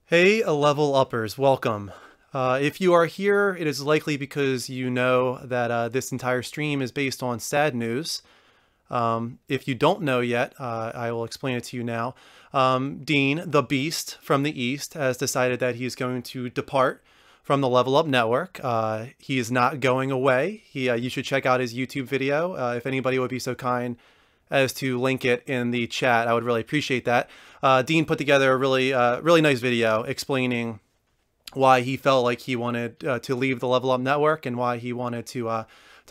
Hey, level uppers, welcome. If you are here, it is likely because you know that this entire stream is based on sad news. If you don't know yet, I will explain it to you now. Dean, the Beast from the East, has decided that he's going to depart from the Level Up Network. He is not going away. You should check out his YouTube video. If anybody would be so kind as to link it in the chat, I would really appreciate that. Dean put together a really nice video explaining why he felt like he wanted to leave the Level Up Network and why he wanted to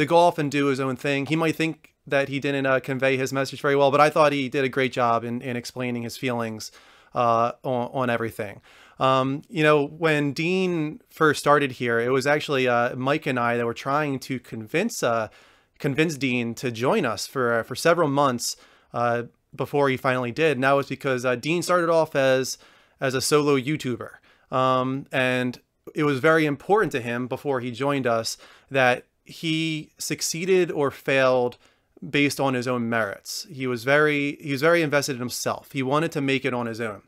go off and do his own thing. He might think that he didn't convey his message very well, but I thought he did a great job in explaining his feelings on everything. When Dean first started here, it was actually Mike and I that were trying to convince Dean to join us for several months before he finally did. And that was because Dean started off as a solo YouTuber. And it was very important to him before he joined us that he succeeded or failed based on his own merits. He was very invested in himself. He wanted to make it on his own.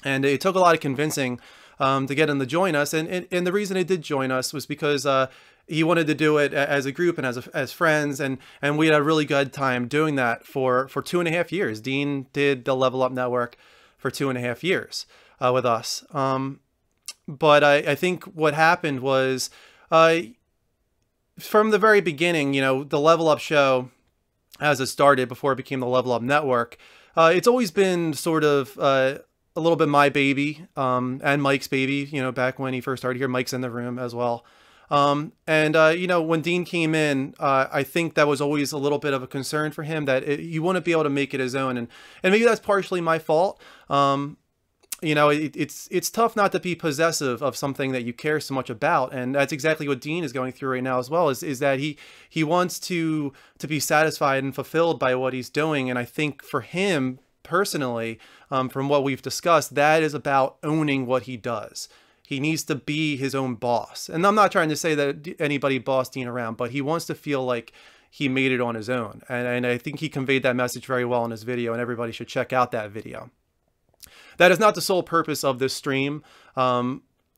And it took a lot of convincing to get him to join us. And the reason he did join us was because he wanted to do it as a group and as friends. And we had a really good time doing that for 2.5 years. Dean did the Level Up Network for 2.5 years with us. But I think what happened was from the very beginning, the Level Up show, as it started before it became the Level Up Network, it's always been sort of a little bit my baby and Mike's baby, back when he first started here. Mike's in the room as well. When Dean came in, I think that was always a little bit of a concern for him that you want to be able to make it his own. And maybe that's partially my fault. It's tough not to be possessive of something that you care so much about. And that's exactly what Dean is going through right now as well, is that he wants to be satisfied and fulfilled by what he's doing. And I think for him personally, from what we've discussed, that is about owning what he does. He needs to be his own boss. And I'm not trying to say that anybody bossed Dean around, but he wants to feel like he made it on his own. And I think he conveyed that message very well in his video, and everybody should check out that video. That is not the sole purpose of this stream. As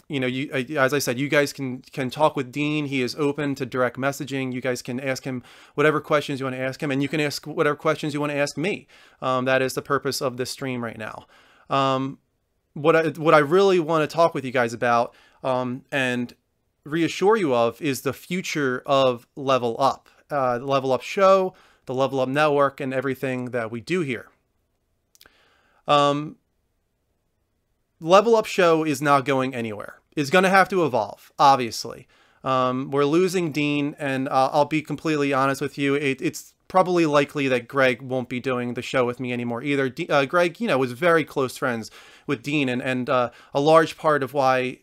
I said, you guys can talk with Dean. He is open to direct messaging. You guys can ask him whatever questions you want to ask him, and you can ask whatever questions you want to ask me. That is the purpose of this stream right now. What I really want to talk with you guys about and reassure you of is the future of Level Up, the Level Up show, the Level Up Network, and everything that we do here. Level Up show is not going anywhere. It's going to have to evolve, obviously. We're losing Dean, and I'll be completely honest with you. It's probably likely that Greg won't be doing the show with me anymore either. Greg, was very close friends with Dean, and a large part of why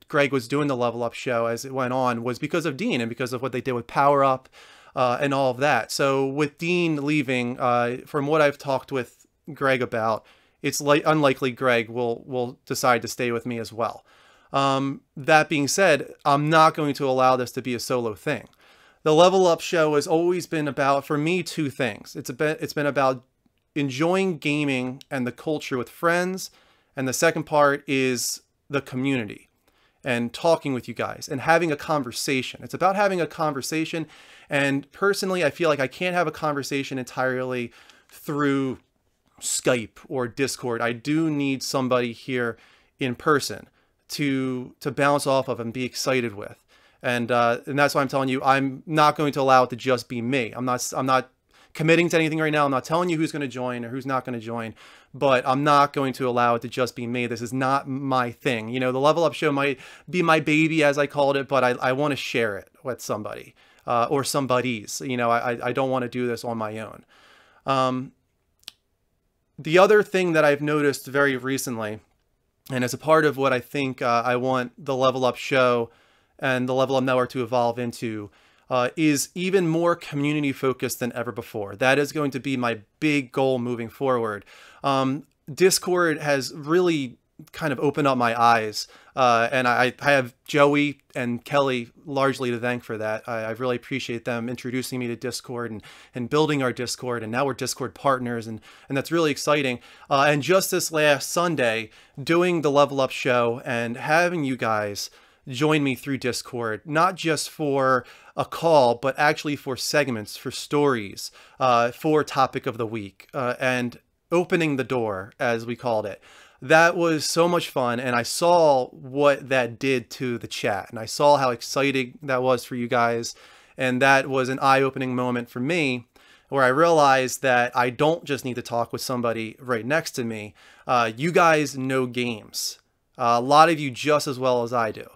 Greg was doing the Level Up show as it went on was because of Dean and because of what they did with Power Up and all of that. So with Dean leaving, from what I've talked with Greg about, it's unlikely Greg will decide to stay with me as well. That being said, I'm not going to allow this to be a solo thing. The Level Up show has always been about, for me, two things. It's been about enjoying gaming and the culture with friends, and the second part is the community and talking with you guys and having a conversation. It's about having a conversation, and personally, I feel like I can't have a conversation entirely through Skype or Discord. I do need somebody here in person to bounce off of and be excited with. And that's why I'm telling you, I'm not going to allow it to just be me. I'm not committing to anything right now. I'm not telling you who's going to join or who's not going to join, but I'm not going to allow it to just be me. This is not my thing. The Level Up show might be my baby, as I called it, but I want to share it with somebody or somebody's. I don't want to do this on my own. The other thing that I've noticed very recently, and as a part of what I think I want the Level Up show and the Level Up Network to evolve into, is even more community focused than ever before. That is going to be my big goal moving forward. Discord has really kind of opened up my eyes. And I have Joey and Kelly largely to thank for that. I really appreciate them introducing me to Discord and building our Discord. And now we're Discord partners, and that's really exciting. And just this last Sunday, doing the Level Up show and having you guys join me through Discord, not just for a call, but actually for segments, for stories, for topic of the week, and opening the door, as we called it. That was so much fun, and I saw what that did to the chat, and I saw how exciting that was for you guys, and that was an eye-opening moment for me, where I realized that I don't just need to talk with somebody right next to me. You guys know games. A lot of you just as well as I do.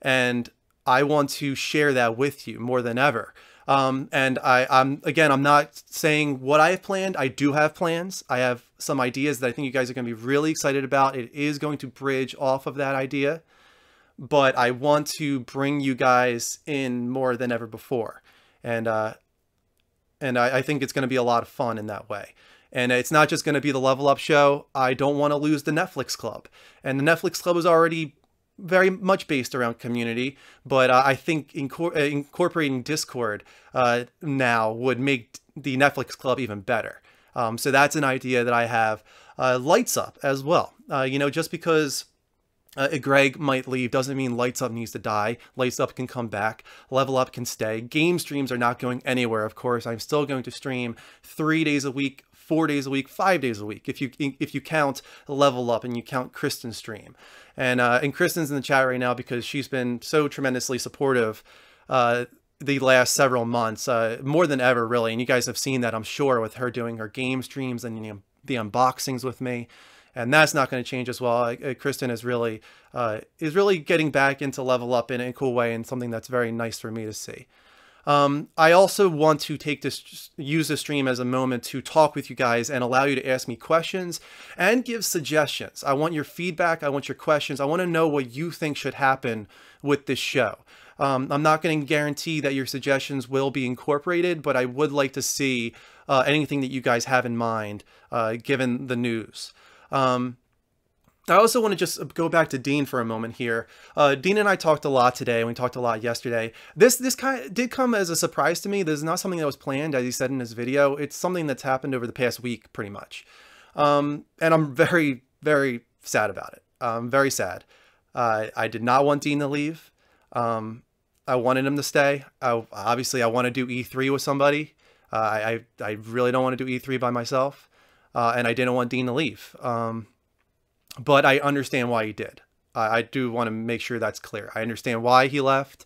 And I want to share that with you more than ever. And I'm not saying what I have planned. I do have plans. I have some ideas that I think you guys are going to be really excited about. It is going to bridge off of that idea, but I want to bring you guys in more than ever before. And I think it's going to be a lot of fun in that way. And it's not just going to be the Level Up show. I don't want to lose the Netflix Club. And the Netflix Club is already very much based around community, but I think incorporating Discord now would make the Netflix Club even better. So that's an idea that I have. Lights Up as well. Just because Greg might leave doesn't mean Lights Up needs to die. Lights Up can come back. Level Up can stay. Game streams are not going anywhere, of course. I'm still going to stream 3 days a week, 4 days a week, 5 days a week, if you count Level Up and you count Kristen's stream. And Kristen's in the chat right now because she's been so tremendously supportive the last several months, more than ever, really. And you guys have seen that, I'm sure, with her doing her game streams and the unboxings with me. And that's not going to change as well. Kristen is really getting back into Level Up in a cool way, and something that's very nice for me to see. I also want to use this stream as a moment to talk with you guys and allow you to ask me questions and give suggestions. I want your feedback. I want your questions. I want to know what you think should happen with this show. I'm not going to guarantee that your suggestions will be incorporated, but I would like to see anything that you guys have in mind, given the news. I also want to just go back to Dean for a moment here. Dean and I talked a lot today, and we talked a lot yesterday. This kind of did come as a surprise to me. This is not something that was planned, as he said in his video. It's something that's happened over the past week, pretty much. And I'm very, very sad about it. I'm very sad. I did not want Dean to leave. I wanted him to stay. Obviously, I want to do E3 with somebody. I really don't want to do E3 by myself. And I didn't want Dean to leave. But I understand why he did. I do want to make sure that's clear. I understand why he left,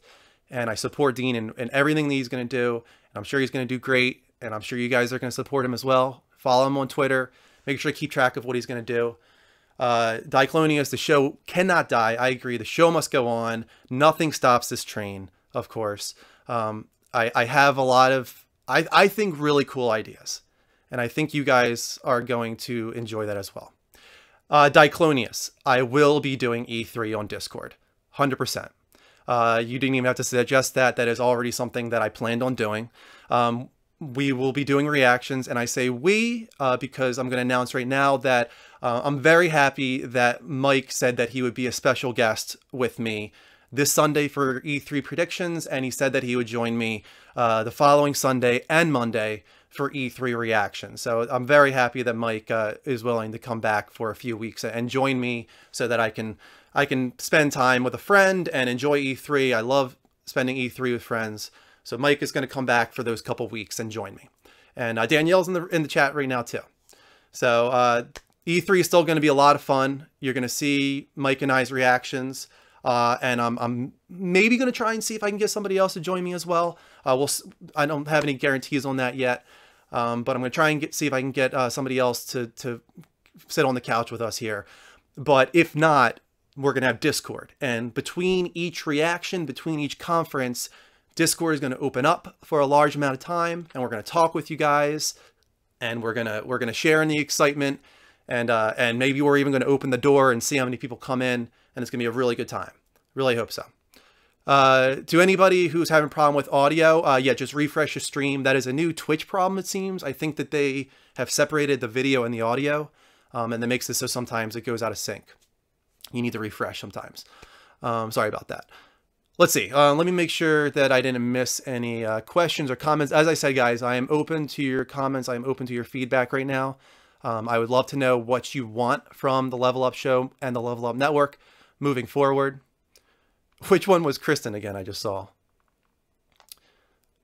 and I support Dean in everything that he's going to do. And I'm sure he's going to do great, and I'm sure you guys are going to support him as well. Follow him on Twitter. Make sure to keep track of what he's going to do. Diclonius, the show cannot die. I agree. The show must go on. Nothing stops this train, of course. I have a lot of, I think, really cool ideas. And I think you guys are going to enjoy that as well. Diclonius, I will be doing E3 on Discord, 100%. You didn't even have to suggest that. That is already something that I planned on doing. We will be doing reactions, and I say we because I'm going to announce right now that I'm very happy that Mike said that he would be a special guest with me this Sunday for E3 predictions, and he said that he would join me the following Sunday and Monday for E3 reaction. So I'm very happy that Mike is willing to come back for a few weeks and join me so that I can spend time with a friend and enjoy E3. I love spending E3 with friends. So Mike is going to come back for those couple weeks and join me. And Danielle's in the chat right now too. So E3 is still going to be a lot of fun. You're going to see Mike and I's reactions. And I'm maybe going to try and see if I can get somebody else to join me as well. I don't have any guarantees on that yet. But I'm going to try and see if I can get somebody else to sit on the couch with us here. But if not, we're going to have Discord. And between each reaction, between each conference, Discord is going to open up for a large amount of time, and we're going to talk with you guys, and we're going to share in the excitement, and maybe we're even going to open the door and see how many people come in, and it's going to be a really good time. Really hope so. To anybody who's having a problem with audio, yeah, just refresh your stream. That is a new Twitch problem, it seems. I think that they have separated the video and the audio, and that makes it so sometimes it goes out of sync. You need to refresh sometimes. Sorry about that. Let's see. Let me make sure that I didn't miss any questions or comments. As I said, guys, I am open to your comments. I am open to your feedback right now. I would love to know what you want from the Level Up Show and the Level Up Network moving forward. Which one was Kristen again? I just saw.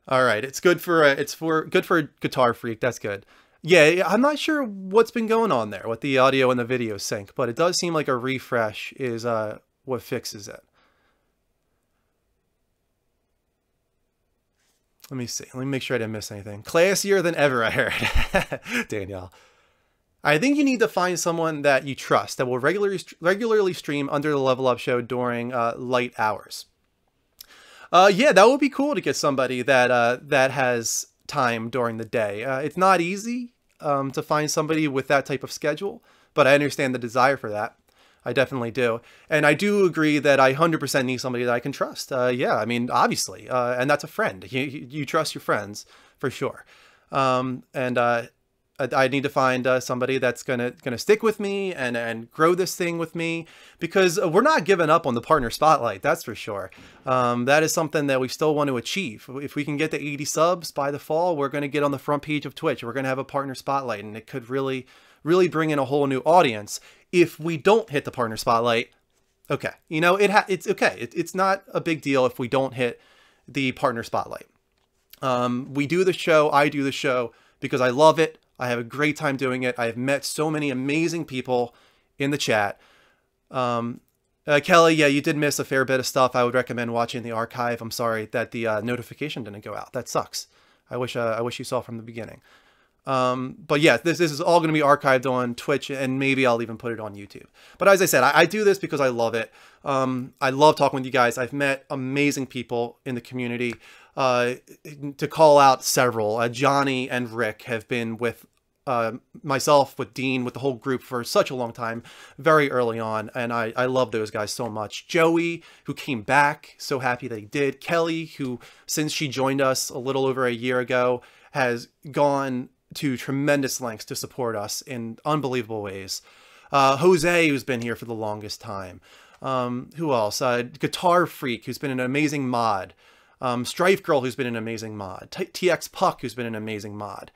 All right, it's good for good for Guitar Freak. That's good. Yeah, I'm not sure what's been going on there with the audio and the video sync, but it does seem like a refresh is what fixes it. Let me see. Let me make sure I didn't miss anything. Classier than ever, I heard. Danielle. I think you need to find someone that you trust that will regularly stream under the Level Up Show during light hours. Yeah, that would be cool to get somebody that that has time during the day. It's not easy to find somebody with that type of schedule, but I understand the desire for that. I definitely do. And I do agree that I 100% need somebody that I can trust. Yeah, I mean, obviously. And that's a friend. You trust your friends for sure. I need to find somebody that's gonna stick with me and grow this thing with me, because we're not giving up on the partner spotlight. That's for sure. That is something that we still want to achieve. If we can get to 80 subs by the fall, we're going to get on the front page of Twitch. We're going to have a partner spotlight, and it could really bring in a whole new audience. If we don't hit the partner spotlight, okay, you know, it's okay. It's not a big deal if we don't hit the partner spotlight. We do the show. I do the show because I love it. I have a great time doing it. I have met so many amazing people in the chat. Kelly, yeah, you did miss a fair bit of stuff. I would recommend watching the archive. I'm sorry that the notification didn't go out. That sucks. I wish you saw from the beginning. But yeah, this is all going to be archived on Twitch, and maybe I'll even put it on YouTube. But as I said, I do this because I love it. I love talking with you guys. I've met amazing people in the community. To call out several, Johnny and Rick have been with myself, with Dean, with the whole group for such a long time, very early on, and I love those guys so much. Joey, who came back, so happy that he did. Kelly, who since she joined us a little over a year ago, has gone to tremendous lengths to support us in unbelievable ways. Jose, who's been here for the longest time. Who else? Guitar Freak, who's been an amazing mod. Strife Girl, who's been an amazing mod. TX Puck, who's been an amazing mod.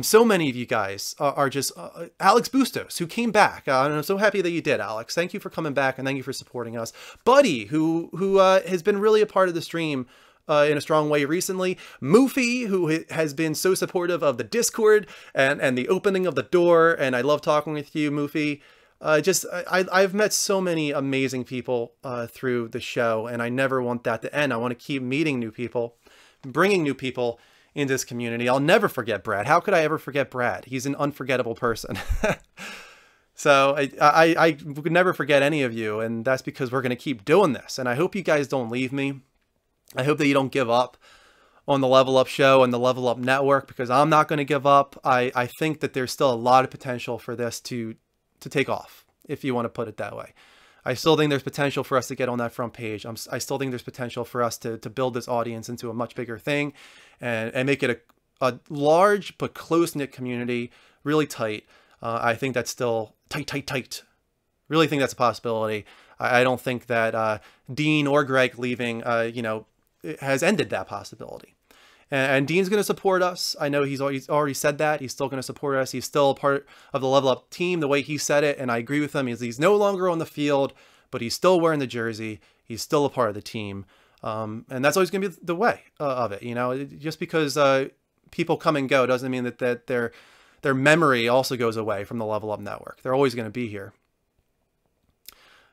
So many of you guys are just Alex Bustos, who came back. I'm so happy that you did, Alex. Thank you for coming back, and thank you for supporting us. Buddy, who has been really a part of the stream in a strong way recently. Moofy, who has been so supportive of the Discord and the opening of the door. And I love talking with you, Moofy. I've met so many amazing people through the show, and I never want that to end. I want to keep meeting new people, bringing new people into this community. I'll never forget Brad. How could I ever forget Brad? He's an unforgettable person. So I would never forget any of you, and that's because we're going to keep doing this. And I hope you guys don't leave me. I hope that you don't give up on the Level Up Show and the Level Up Network, because I'm not going to give up. I think that there's still a lot of potential for this to take off, if you want to put it that way. I still think there's potential for us to get on that front page. I still think there's potential for us to build this audience into a much bigger thing and make it a large but close-knit community, really tight. I think that's still tight. Really think that's a possibility. I don't think that Dean or Greg leaving, has ended that possibility. And Dean's going to support us. I know he's already said that. He's still going to support us. He's still a part of the Level Up team, the way he said it. And I agree with him. He's no longer on the field, but he's still wearing the jersey. He's still a part of the team. And that's always going to be the way of it. You know, just because people come and go doesn't mean that their memory also goes away from the Level Up Network. They're always going to be here.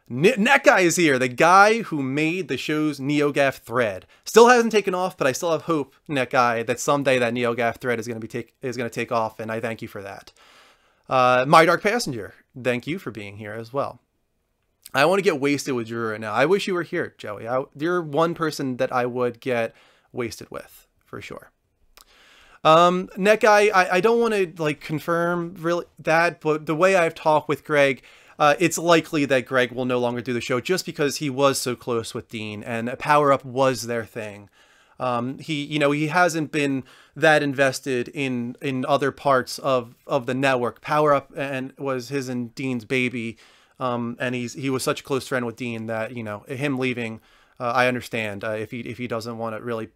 Net Guy is here, the guy who made the show's NeoGAF thread. Still hasn't taken off, but I still have hope, Net Guy, that someday that NeoGAF thread is going to take off, and I thank you for that. My Dark Passenger, thank you for being here as well. I want to get wasted with Drew right now. I wish you were here, Joey. You're one person that I would get wasted with, for sure. Net Guy, I don't want to confirm really that, but the way I've talked with Greg, it's likely that Greg will no longer do the show just because he was so close with Dean and Power Up was their thing. He hasn't been that invested in other parts of the network. Power Up was his and Dean's baby And he was such a close friend with Dean that, you know, him leaving, I understand if he doesn't want to really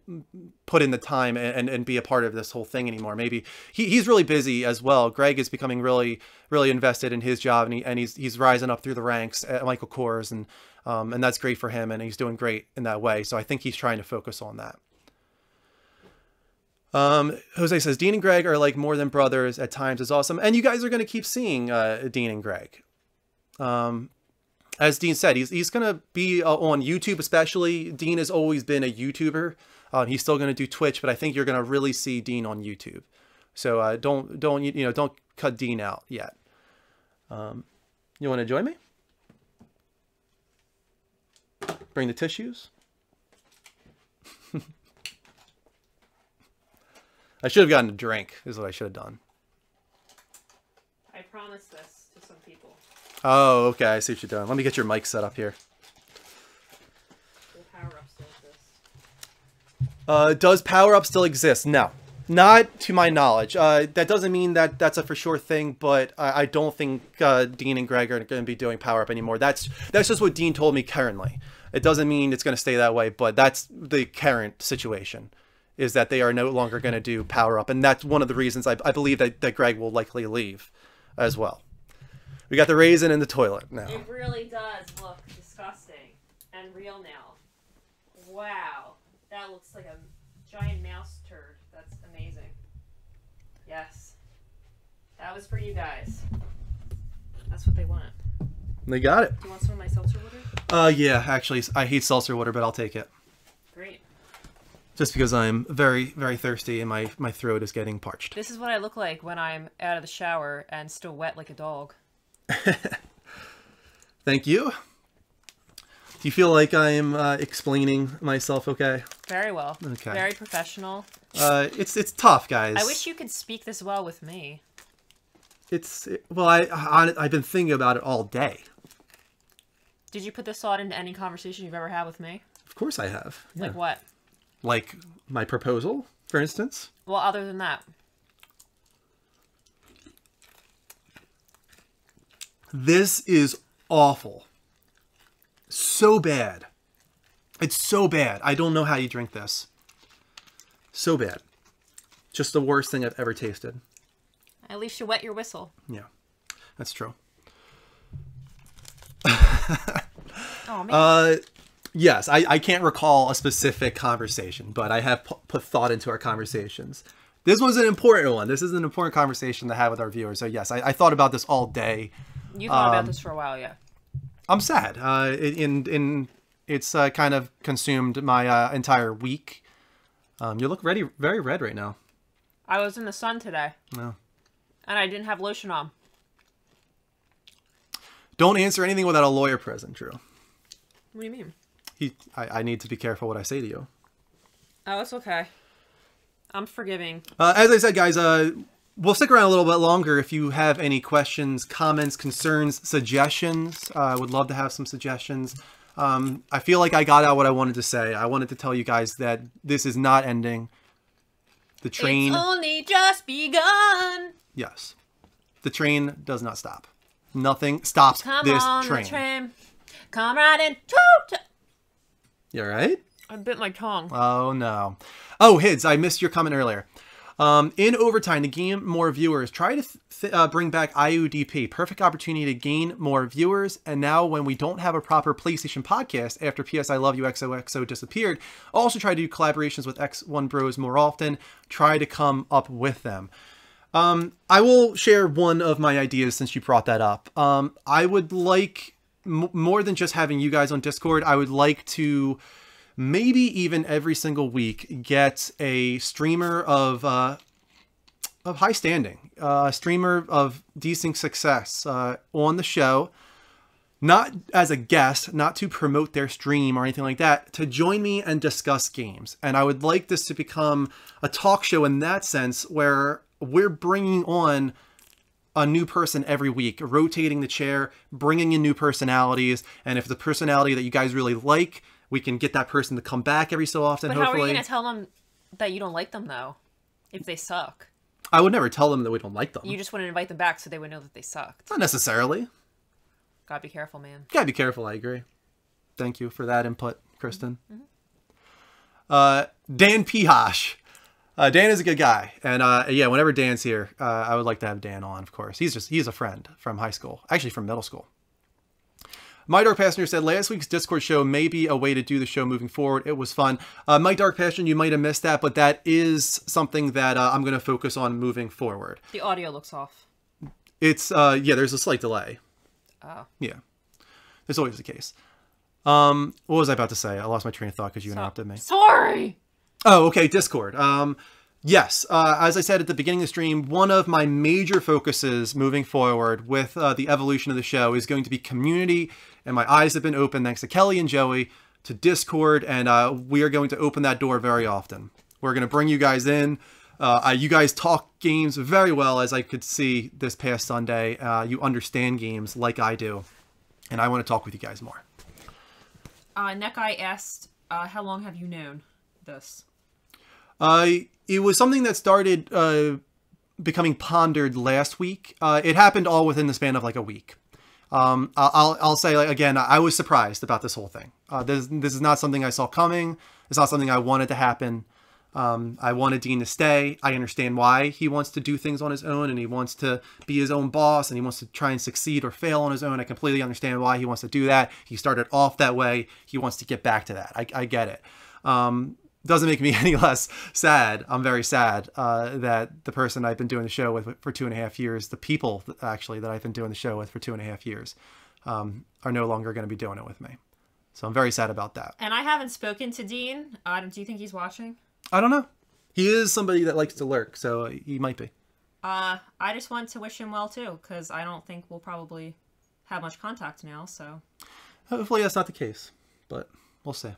put in the time and be a part of this whole thing anymore. Maybe he's really busy as well. Greg is becoming really invested in his job, and he's rising up through the ranks at Michael Kors, and that's great for him, and he's doing great in that way. So I think he's trying to focus on that. Jose says Dean and Greg are like more than brothers at times. Is awesome, and you guys are going to keep seeing Dean and Greg. As Dean said, he's going to be on YouTube, especially. Dean has always been a YouTuber. He's still going to do Twitch, but I think you're going to really see Dean on YouTube. So don't cut Dean out yet. You want to join me? Bring the tissues. I should have gotten a drink, is what I should have done. I promised this to some people. Oh, okay. I see what you're doing. Let me get your mic set up here. Will Power Up still exist? Does Power Up still exist? No. Not to my knowledge. That doesn't mean that that's a for sure thing, but I don't think Dean and Greg are going to be doing Power Up anymore. That's just what Dean told me currently. It doesn't mean it's going to stay that way, but that's the current situation, is that they are no longer going to do Power Up. And that's one of the reasons I believe that Greg will likely leave as well. We got the raisin in the toilet now. It really does look disgusting and real now. Wow. That looks like a giant mouse turd. That's amazing. Yes. That was for you guys. That's what they want. They got it. Do you want some of my seltzer water? Yeah, actually, I hate seltzer water, but I'll take it. Great. Just because I'm very, very thirsty and my throat is getting parched. This is what I look like when I'm out of the shower and still wet like a dog. Thank you. Do you feel like I'm explaining myself okay? Very well. Okay. Very professional. It's tough, guys. I wish you could speak this well with me. Well, I've been thinking about it all day. Did you put this thought into any conversation you've ever had with me? Of course I have. Yeah. Like what? Like my proposal, for instance? Well, other than that. This is awful. So bad. It's so bad. I don't know how you drink this. So bad. Just the worst thing I've ever tasted. At least you wet your whistle. Yeah, that's true. Oh, man. Yes, I can't recall a specific conversation, but I have put thought into our conversations. This was an important one. This is an important conversation to have with our viewers. So yes, I thought about this all day. You thought about this for a while, yeah. I'm sad. It's kind of consumed my entire week. You look very red right now. I was in the sun today. No. And I didn't have lotion on. Don't answer anything without a lawyer present, Drew. What do you mean? I need to be careful what I say to you. Oh, it's okay. I'm forgiving. As I said, guys, we'll stick around a little bit longer if you have any questions, comments, concerns, suggestions. I would love to have some suggestions. I feel like I got out what I wanted to say. I wanted to tell you guys that this is not ending. The train... It's only just begun. Yes. The train does not stop. Nothing stops this train. The train. Come right in. You all right? I bit my tongue. Oh, no. Oh, Hids, I missed your comment earlier. In overtime, to gain more viewers, try to bring back IUDP. Perfect opportunity to gain more viewers. And now when we don't have a proper PlayStation podcast after PS I Love You XOXO disappeared, also try to do collaborations with X1 Bros more often. Try to come up with them. I will share one of my ideas since you brought that up. I would like, more than just having you guys on Discord, I would like to maybe even every single week get a streamer of high standing, a streamer of decent success on the show, not as a guest, not to promote their stream or anything like that, to join me and discuss games. And I would like this to become a talk show in that sense, where we're bringing on a new person every week, rotating the chair, bringing in new personalities. And if the personality that you guys really like, we can get that person to come back every so often, hopefully. But how are you going to tell them that you don't like them, though, if they suck? I would never tell them that we don't like them. You just want to invite them back so they would know that they sucked. Not necessarily. Gotta be careful, man. Gotta be careful, I agree. Thank you for that input, Kristen. Dan Pihash. Dan is a good guy. And yeah, whenever Dan's here, I would like to have Dan on, of course. He's a friend from high school, actually from middle school. My Dark Passenger said, last week's Discord show may be a way to do the show moving forward. It was fun. My Dark Passenger, you might have missed that, but that is something that I'm going to focus on moving forward. The audio looks off. It's, yeah, there's a slight delay. Oh. Yeah. There's always the case. What was I about to say? I lost my train of thought because you interrupted me. Sorry! Oh, okay, Discord. Yes, as I said at the beginning of the stream, one of my major focuses moving forward with the evolution of the show is going to be community, and my eyes have been open thanks to Kelly and Joey to Discord, and we are going to open that door very often. We're going to bring you guys in. You guys talk games very well, as I could see this past Sunday. You understand games like I do, and I want to talk with you guys more. Neckeye asked, how long have you known this? It was something that started becoming pondered last week. It happened all within the span of like a week. I'll say, like, again, I was surprised about this whole thing. This is not something I saw coming. It's not something I wanted to happen. I wanted Dean to stay. I understand why he wants to do things on his own, and he wants to be his own boss, and he wants to try and succeed or fail on his own. I completely understand why he wants to do that. He started off that way. He wants to get back to that. I get it. Doesn't make me any less sad. I'm very sad that the person I've been doing the show with for 2.5 years, the people actually that I've been doing the show with for 2.5 years, are no longer going to be doing it with me. So I'm very sad about that. And I haven't spoken to Dean. Do you think he's watching? I don't know. He is somebody that likes to lurk, so he might be. I just want to wish him well too, because I don't think we'll probably have much contact now. So hopefully that's not the case, but we'll see.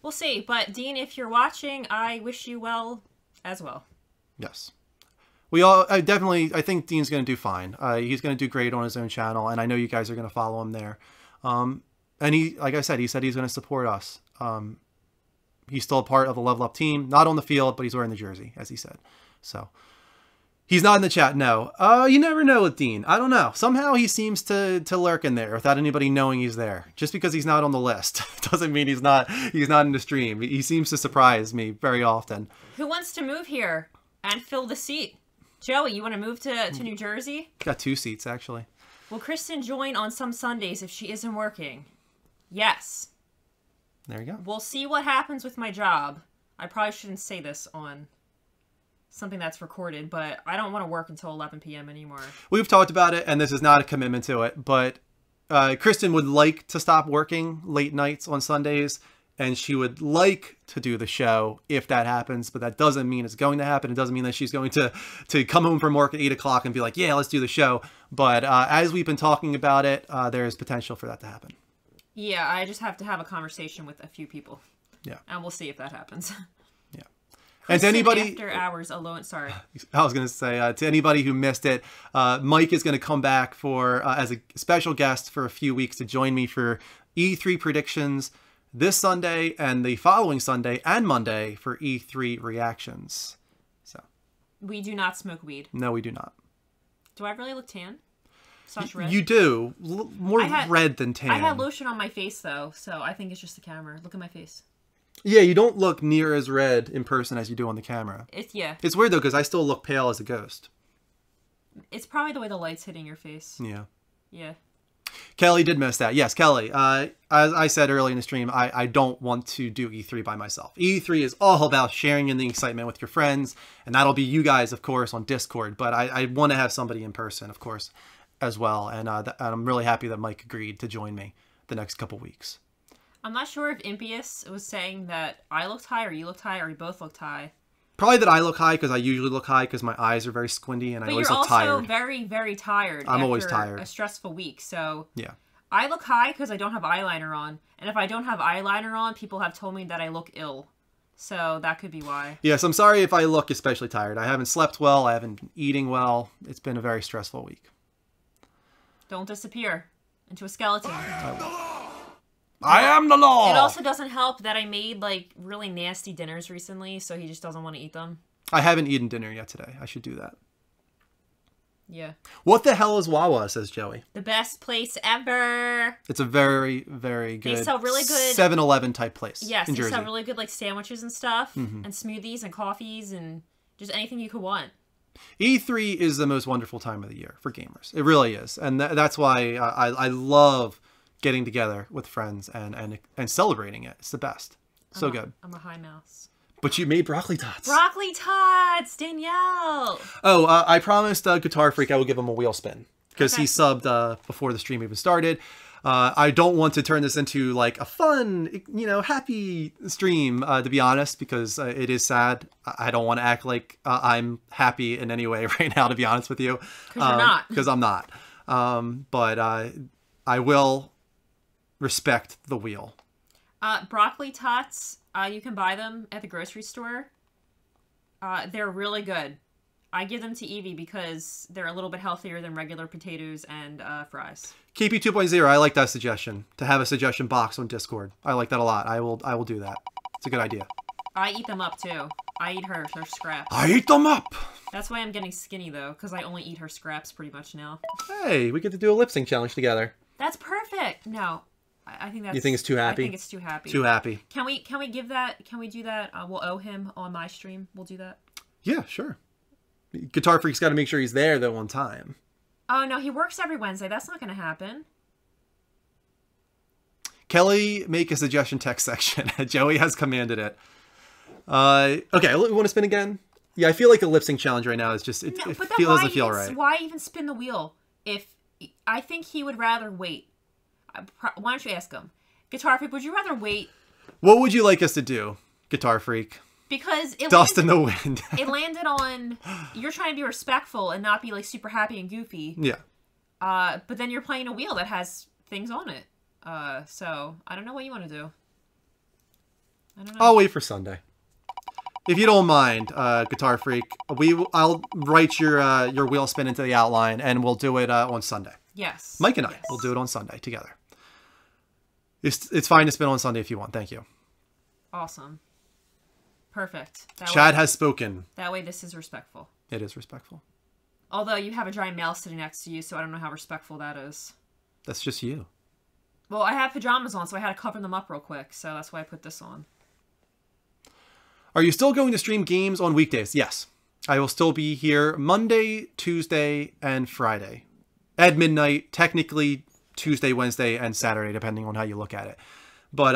We'll see. But Dean, if you're watching, I wish you well as well. Yes. I think Dean's going to do fine. He's going to do great on his own channel, and I know you guys are going to follow him there. And he, like I said, he said he's going to support us. He's still a part of the Level Up team, not on the field, but he's wearing the jersey, as he said. So he's not in the chat. No, you never know with Dean. I don't know. Somehow he seems to lurk in there without anybody knowing he's there. Just because he's not on the list doesn't mean he's not in the stream. He seems to surprise me very often. Who wants to move here and fill the seat? Joey, you want to move to New Jersey? Got 2 seats, actually. Will Kristen join on some Sundays if she isn't working? Yes. There you go. We'll see what happens with my job. I probably shouldn't say this on something that's recorded, but I don't want to work until 11 p.m. anymore. We've talked about it, and this is not a commitment to it, but Kristen would like to stop working late nights on Sundays, and she would like to do the show if that happens, but that doesn't mean it's going to happen. It doesn't mean that she's going to come home from work at 8 o'clock and be like, yeah, let's do the show. But as we've been talking about it, there's potential for that to happen. Yeah, I just have to have a conversation with a few people. Yeah. And we'll see if that happens. Yeah. Kristen, and to anybody after hours alone, sorry. I was going to say to anybody who missed it, Mike is going to come back for as a special guest for a few weeks to join me for E3 predictions this Sunday and the following Sunday and Monday for E3 reactions. So we do not smoke weed. No, we do not. Do I really look tan? Red? You do. More red than tan. I had lotion on my face, though, so I think it's just the camera. Look at my face. Yeah, you don't look near as red in person as you do on the camera. Yeah. It's weird, though, because I still look pale as a ghost. It's probably the way the light's hitting your face. Yeah. Yeah. Kelly did miss that. Yes, Kelly. As I said early in the stream, I don't want to do E3 by myself. E3 is all about sharing in the excitement with your friends, and that'll be you guys, of course, on Discord. But I want to have somebody in person, of course, as well, and I'm really happy that Mike agreed to join me the next couple weeks. I'm not sure if Impious was saying that I looked high or you looked high or we both looked high. Probably that I look high because I usually look high because my eyes are very squinty and I always look tired. But you're also very, very tired. I'm always tired. A stressful week, so yeah. I look high because I don't have eyeliner on, and if I don't have eyeliner on, people have told me that I look ill. So that could be why. Yes, I'm sorry if I look especially tired. I haven't slept well. I haven't been eating well. It's been a very stressful week. Don't disappear into a skeleton. I am the law! It also doesn't help that I made, like, really nasty dinners recently, so he just doesn't want to eat them. I haven't eaten dinner yet today. I should do that. Yeah. What the hell is Wawa, says Joey. The best place ever. It's a very, very good. They sell really good 7-Eleven type place. Yes, in they Jersey. sell really good like sandwiches and stuff, and smoothies and coffees and just anything you could want. E3 is the most wonderful time of the year for gamers. It really is, and that's why I love getting together with friends and celebrating it. It's the best. So good. I'm a high mouse. But you made broccoli tots. Broccoli tots, Danielle. Oh, I promised Guitar Freak I would give him a wheel spin because he subbed before the stream even started. I don't want to turn this into like a fun, happy stream, to be honest, because it is sad. I don't want to act like I'm happy in any way right now, to be honest with you. Because you're not. Because I'm not. But I will respect the wheel. Broccoli tots, you can buy them at the grocery store. They're really good. I give them to Evie because they're a little bit healthier than regular potatoes and fries. KP 2.0, I like that suggestion. To have a suggestion box on Discord. I like that a lot. I will do that. It's a good idea. I eat them up too. I eat her scraps. I eat them up! That's why I'm getting skinny though, because I only eat her scraps pretty much now. Hey, we get to do a lip sync challenge together. That's perfect! No. I think that's... You think it's too happy? I think it's too happy. Too happy. Can we give that... Can we do that? We'll owe him on my stream. We'll do that. Yeah, sure. Guitar Freak's got to make sure he's there though on time. Oh no, he works every Wednesday. That's not going to happen. Kelly, make a suggestion text section. Joey has commanded it. Okay, we want to spin again? Yeah, I feel like the lip sync challenge right now is just... It doesn't feel right. Why even spin the wheel? If I think he would rather wait. Why don't you ask him? Guitar Freak, would you rather wait? What would you like us to do, Guitar Freak? Because it Dust in the wind. It landed on... You're trying to be respectful and not be like super happy and goofy. Yeah. But then you're playing a wheel that has things on it. So I don't know what you want to do. I don't know. I'll wait for Sunday. If you don't mind, Guitar Freak, I'll write your wheel spin into the outline and we'll do it on Sunday. Yes. Mike and I will do it on Sunday together. It's fine to spin on Sunday if you want. Thank you. Awesome. Perfect. Chad has spoken. That way this is respectful. It is respectful. Although you have a giant mouse sitting next to you, so I don't know how respectful that is. That's just you. Well, I have pajamas on, so I had to cover them up real quick, so that's why I put this on. Are you still going to stream games on weekdays? Yes. I will still be here Monday, Tuesday, and Friday. At midnight, technically Tuesday, Wednesday, and Saturday, depending on how you look at it. But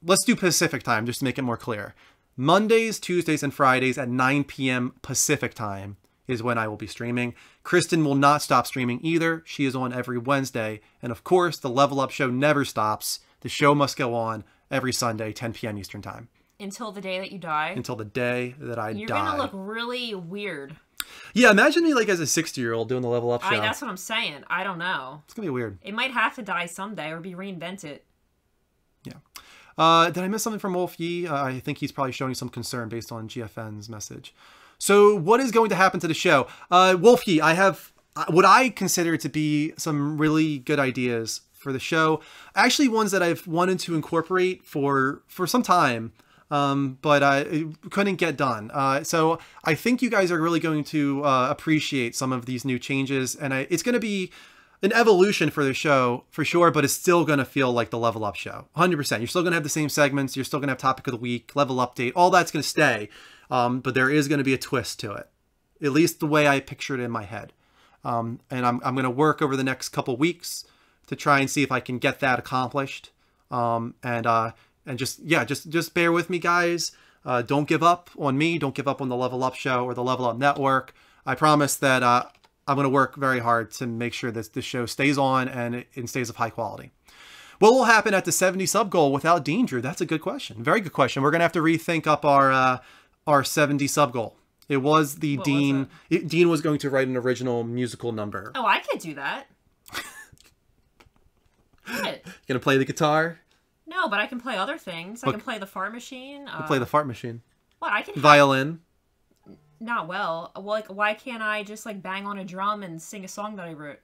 let's do Pacific time, just to make it more clear. Mondays, Tuesdays, and Fridays at 9 p.m. Pacific time is when I will be streaming. Kristen will not stop streaming either. She is on every Wednesday. And of course, the Level Up show never stops. The show must go on every Sunday, 10 p.m. Eastern time. Until the day that you die? Until the day that I die. You're going to look really weird. Yeah, imagine me like as a 60-year-old doing the Level Up show. That's what I'm saying. I don't know. It's going to be weird. It might have to die someday or be reinvented. Yeah. Did I miss something from Wolf Yee? I think he's probably showing some concern based on GFN's message. So what is going to happen to the show? Wolf Yee, I have what I consider to be some really good ideas for the show. Actually, ones that I've wanted to incorporate for some time, but it couldn't get done. So I think you guys are really going to appreciate some of these new changes. And it's going to be an evolution for the show for sure, but it's still going to feel like the Level Up show. 100%. You're still going to have the same segments. You're still going to have topic of the week, level update. All that's going to stay. But there is going to be a twist to it, at least the way I pictured it in my head. And I'm going to work over the next couple weeks to try and see if I can get that accomplished. And just bear with me, guys. Don't give up on me. Don't give up on the Level Up show or the Level Up network. I promise that I'm going to work very hard to make sure that this show stays on and it stays of high quality. What will happen at the 70 sub goal without Dean, Drew? That's a good question. Very good question. We're going to have to rethink up our 70 sub goal. It was the Dean. Dean was going to write an original musical number. Oh, I could do that. You gonna play the guitar? No, but I can play other things. I can play the fart machine. Play the fart machine. What I can violin. Not well. Well, like, why can't I just like bang on a drum and sing a song that I wrote?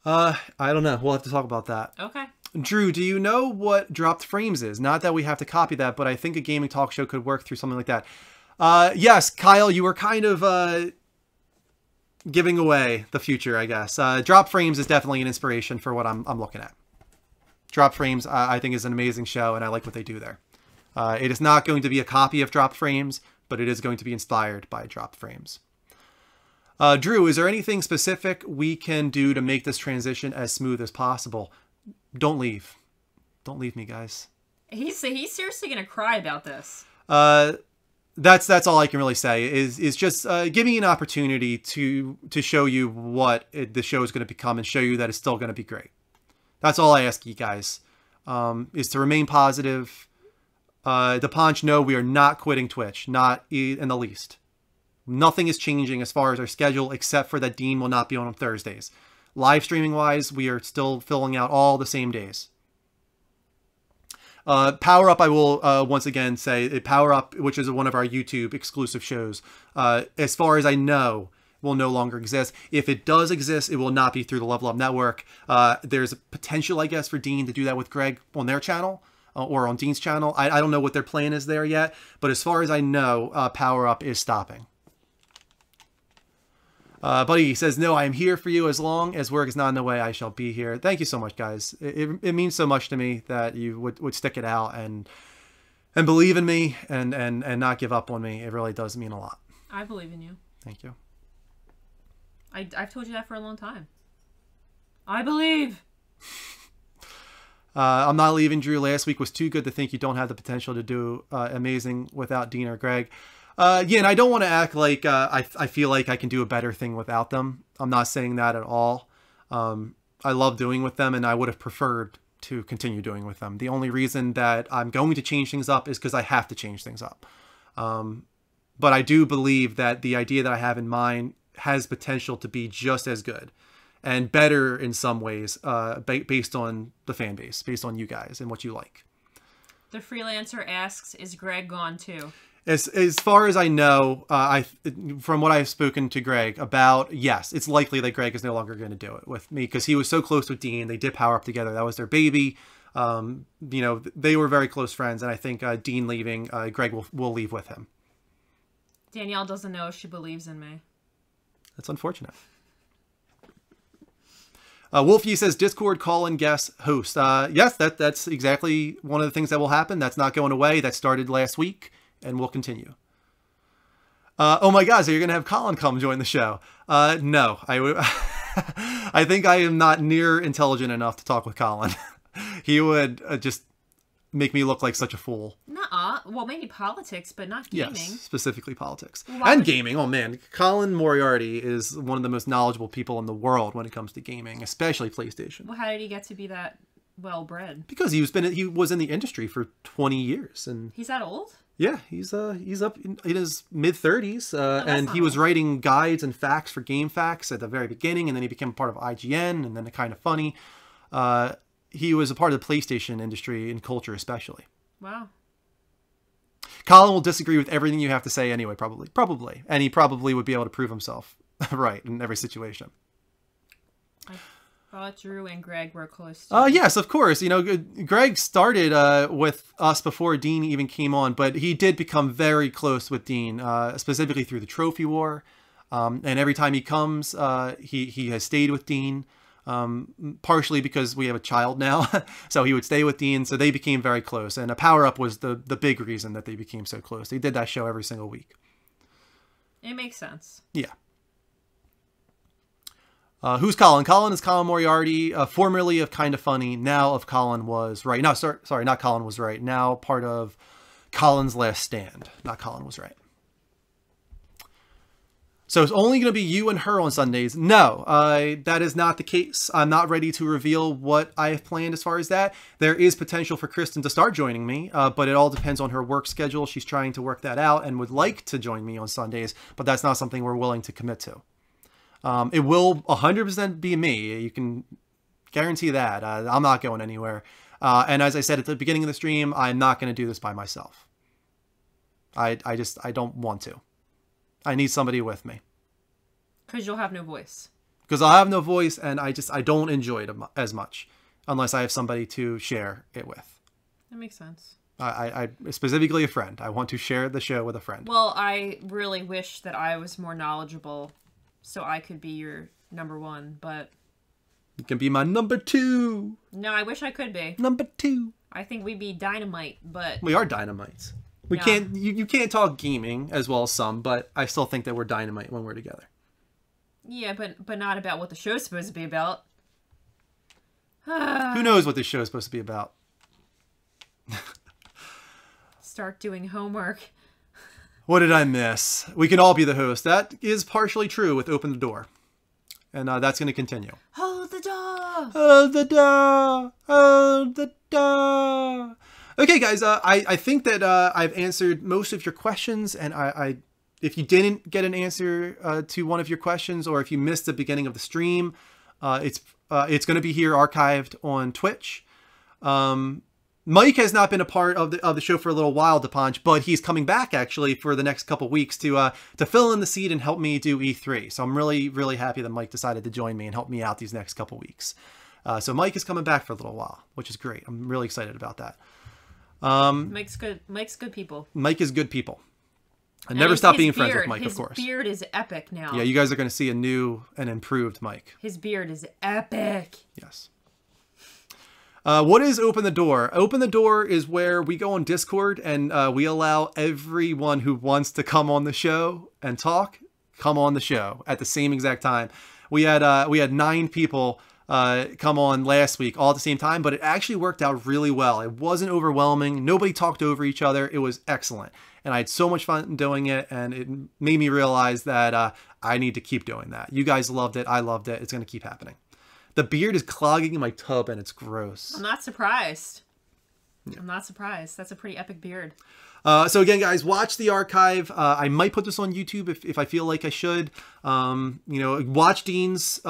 I don't know. We'll have to talk about that. Okay. Drew, do you know what dropped frames is? Not that we have to copy that, but I think a gaming talk show could work through something like that. Yes, Kyle, you were kind of giving away the future, I guess. Drop Frames is definitely an inspiration for what I'm looking at. Drop Frames, I think, is an amazing show, and I like what they do there. It is not going to be a copy of Drop Frames, but it is going to be inspired by Drop Frames. Drew, is there anything specific we can do to make this transition as smooth as possible? Don't leave. Don't leave me, guys. He's seriously gonna cry about this. That's all I can really say. Is just giving you an opportunity to show you what the show is going to become and show you that it's still going to be great. That's all I ask you guys. Is to remain positive. DePonch, no, we are not quitting Twitch, not in the least. Nothing is changing as far as our schedule, except for that Dean will not be on Thursdays. Live streaming wise, we are still filling out all the same days. Power Up, I will once again say, Power Up, which is one of our YouTube exclusive shows, as far as I know, will no longer exist. If it does exist, it will not be through the Level Up Network. There's a potential, I guess, for Dean to do that with Greg on their channel or on Dean's channel. I don't know what their plan is there yet, but as far as I know, Power Up is stopping. Buddy says, no, I am here for you as long as work is not in the way. I shall be here. Thank you so much, guys. It means so much to me that you would stick it out and believe in me and not give up on me. It really does mean a lot. I believe in you. Thank you. I've told you that for a long time. I believe. I'm not leaving, Drew. Last week was too good to think you don't have the potential to do amazing without Dean or Greg. Yeah, and I don't want to act like I feel like I can do a better thing without them. I'm not saying that at all. I love doing with them, and I would have preferred to continue doing with them. The only reason that I'm going to change things up is because I have to change things up. But I do believe that the idea that I have in mind has potential to be just as good and better in some ways based on the fan base, based on you guys and what you like. The Freelancer asks, is Greg gone too? As far as I know, from what I've spoken to Greg about, yes, it's likely that Greg is no longer going to do it with me because he was so close with Dean. They did Power Up together. That was their baby. You know, they were very close friends, and I think Dean leaving, Greg will leave with him. Danielle doesn't know if she believes in me. That's unfortunate. Wolfie says, Discord call-in guest host. Yes, that's exactly one of the things that will happen. That's not going away. That started last week. And we'll continue. Oh my God, so you're going to have Colin come join the show. No, I think I am not near intelligent enough to talk with Colin. He would just make me look like such a fool. Nuh-uh. Well, maybe politics, but not gaming. Yes, specifically politics. And gaming. Oh man, Colin Moriarty is one of the most knowledgeable people in the world when it comes to gaming, especially PlayStation. Well, how did he get to be that well-bred? Because he was in the industry for 20 years. And he's that old? Yeah, he's up in his mid-30s, and he was writing guides and facts for GameFAQs at the very beginning, and then he became part of IGN, and then Kind of Funny. He was a part of the PlayStation industry and culture especially. Wow. Colin will disagree with everything you have to say anyway, probably. And he probably would be able to prove himself right in every situation. I thought Drew and Greg were close. Yes, of course. You know, Greg started with us before Dean even came on, but he did become very close with Dean, specifically through the Trophy War. And every time he comes, he has stayed with Dean, partially because we have a child now. So he would stay with Dean. So they became very close. And a Power Up was the big reason that they became so close. They did that show every single week. It makes sense. Yeah. Who's Colin? Colin is Colin Moriarty, formerly of Kind of Funny, now of Colin Was Right. No, sorry, not Colin Was Right. Now part of Colin's Last Stand. Not Colin Was Right. So it's only going to be you and her on Sundays. No, that is not the case. I'm not ready to reveal what I have planned as far as that. There is potential for Kristen to start joining me, but it all depends on her work schedule. She's trying to work that out and would like to join me on Sundays, but that's not something we're willing to commit to. It will 100% be me. You can guarantee that. I'm not going anywhere. And as I said at the beginning of the stream, I'm not going to do this by myself. I don't want to. I need somebody with me. Because you'll have no voice. Because I'll have no voice, and I don't enjoy it as much unless I have somebody to share it with. That makes sense. I specifically a friend. I want to share the show with a friend. Well, I really wish that I was more knowledgeable so I could be your number one, but... You can be my number 2. No, I wish I could be. Number 2. I think we'd be dynamite, but... We are dynamites. We Yeah. can't... You can't talk gaming as well as some, but I still think that we're dynamite when we're together. Yeah, but not about what the show's supposed to be about. Who knows what this show is supposed to be about? Start doing homework. What did I miss? We can all be the host. That is partially true with Open the Door. And that's going to continue. Hold the door! Hold the door! Hold the door! Okay, guys, I think that I've answered most of your questions, and I if you didn't get an answer to one of your questions, or if you missed the beginning of the stream, it's going to be here archived on Twitch. Mike has not been a part of the show for a little while, DePonch, but he's coming back actually for the next couple weeks to fill in the seat and help me do E3. So I'm really, really happy that Mike decided to join me and help me out these next couple weeks. So Mike is coming back for a little while, which is great. I'm really excited about that. Mike's good people. Mike is good people. I And never stop his being friends with beard- Mike, of course. His beard is epic now. Yeah, you guys are going to see a new and improved Mike. His beard is epic. Yes. What is Open the Door? Open the Door is where we go on Discord and we allow everyone who wants to come on the show and talk, come on the show at the same exact time. We had 9 people come on last week all at the same time, but it actually worked out really well. It wasn't overwhelming. Nobody talked over each other. It was excellent. And I had so much fun doing it, and it made me realize that I need to keep doing that. You guys loved it. I loved it. It's going to keep happening. The beard is clogging in my tub, and it's gross. I'm not surprised. I'm not surprised. That's a pretty epic beard. So again, guys, watch the archive. I might put this on YouTube if I feel like I should. Watch Dean's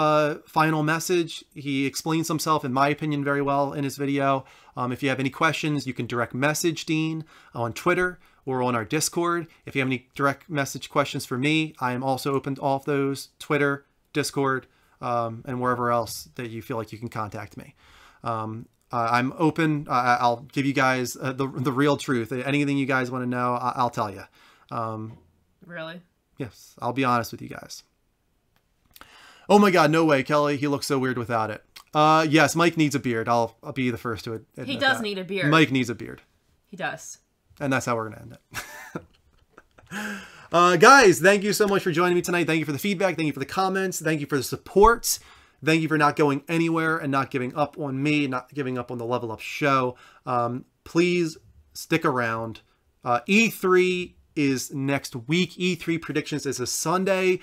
final message. He explains himself, in my opinion, very well in his video. If you have any questions, you can direct message Dean on Twitter or on our Discord. If you have any direct message questions for me, I am also open to all of those: Twitter, Discord, and wherever else that you feel like you can contact me. I'm open. I'll give you guys the real truth. Anything you guys want to know, I'll tell you. Really? Yes, I'll be honest with you guys. Oh my God, no way, Kelly. He looks so weird without it. Yes, Mike needs a beard. I'll be the first to admit He does that. need a beard. Mike needs a beard. He does. And that's how we're going to end it. Guys, thank you so much for joining me tonight. Thank you for the feedback. Thank you for the comments. Thank you for the support. Thank you for not going anywhere and not giving up on me, not giving up on the Level Up show. Please stick around. E3 is next week. E3 predictions is a Sunday.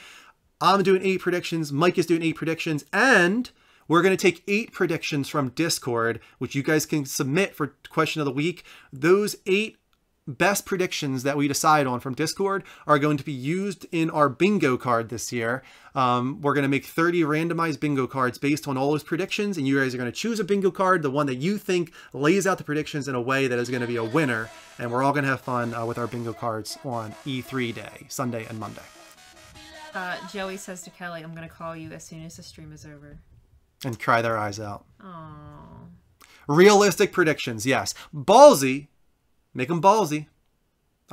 I'm doing 8 predictions. Mike is doing 8 predictions. And we're going to take 8 predictions from Discord, which you guys can submit for question of the week. Those 8 best predictions that we decide on from Discord are going to be used in our bingo card this year. We're going to make 30 randomized bingo cards based on all those predictions, and you guys are going to choose a bingo card, the one that you think lays out the predictions in a way that is going to be a winner, and we're all going to have fun with our bingo cards on E3 day, Sunday and Monday. Joey says to Kelly, I'm going to call you as soon as the stream is over. And cry their eyes out. Aww. Realistic predictions, yes. Ballsy. Make them ballsy.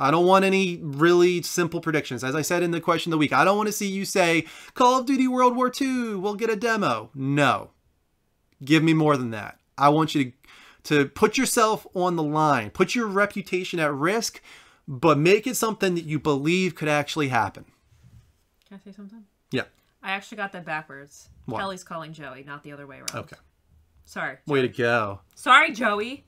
I don't want any really simple predictions. As I said in the question of the week, I don't want to see you say, Call of Duty World War II, we'll get a demo. No. Give me more than that. I want you to put yourself on the line. Put your reputation at risk, but make it something that you believe could actually happen. Can I say something? Yeah. I actually got that backwards. What? Kelly's calling Joey, not the other way around. Okay. Sorry. Way to go. Sorry, Joey.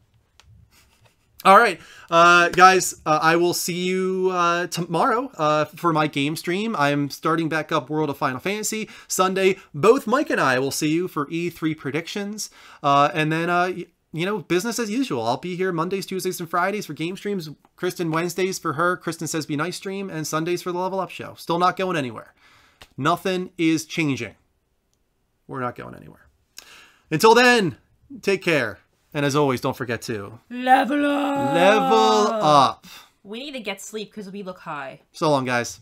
All right, guys, I will see you tomorrow for my game stream. I'm starting back up World of Final Fantasy. Sunday, both Mike and I will see you for E3 predictions. And then, business as usual. I'll be here Mondays, Tuesdays, and Fridays for game streams. Kristen Wednesdays for her Kristen Says Be Nice stream. And Sundays for the Level Up show. Still not going anywhere. Nothing is changing. We're not going anywhere. Until then, take care. And as always, don't forget to level up. Level up. We need to get sleep because we look high. So long, guys.